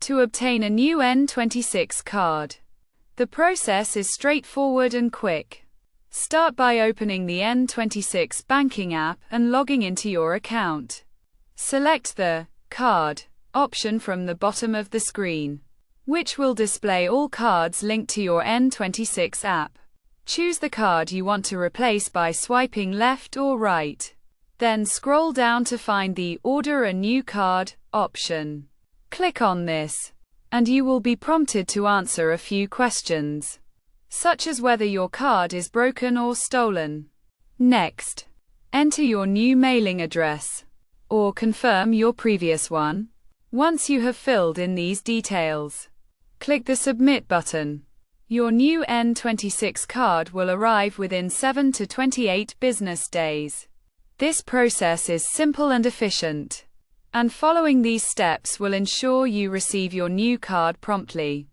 to obtain a new N26 card. The process is straightforward and quick. Start by opening the N26 banking app and logging into your account. Select the Card option from the bottom of the screen, which will display all cards linked to your N26 app. Choose the card you want to replace by swiping left or right. Then scroll down to find the Order a New Card option. Click on this, and you will be prompted to answer a few questions, such as whether your card is broken or stolen. Next, enter your new mailing address, or confirm your previous one. Once you have filled in these details, click the Submit button. Your new N26 card will arrive within 7 to 28 business days. This process is simple and efficient, and following these steps will ensure you receive your new card promptly.